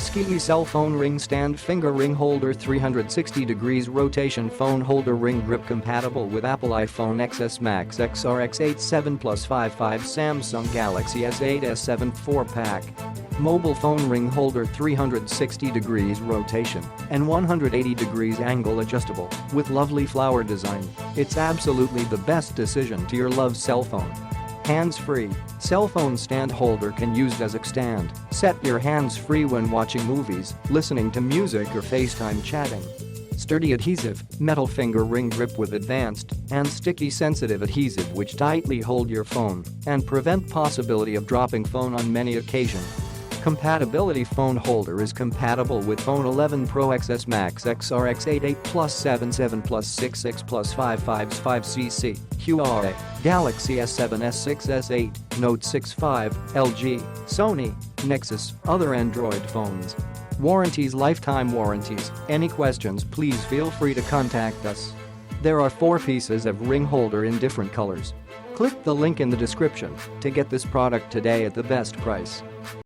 SKYii cell phone ring stand finger ring holder 360 degrees rotation phone holder ring grip compatible with Apple iPhone XS Max XRX8 7 Plus 55 Samsung Galaxy S8 S7 4-pack. Mobile phone ring holder 360 degrees rotation and 180 degrees angle adjustable with lovely flower design. It's absolutely the best decision to your love cell phone. Hands-free, cell phone stand holder can used as a stand. Set your hands free when watching movies, listening to music or FaceTime chatting. Sturdy adhesive, metal finger ring grip with advanced and sticky sensitive adhesive which tightly hold your phone and prevent possibility of dropping phone on many occasions. Compatibility phone holder is compatible with phone 11 Pro XS Max XRX8 8 Plus 7 7 Plus 6 6 Plus 5 5 5cc, HUAWEI, Galaxy S7 S6 S8, Note 6 5, LG, Sony, Nexus, other Android phones. Warranties: lifetime warranties. Any questions, please feel free to contact us. There are 4 pieces of ring holder in different colors. Click the link in the description to get this product today at the best price.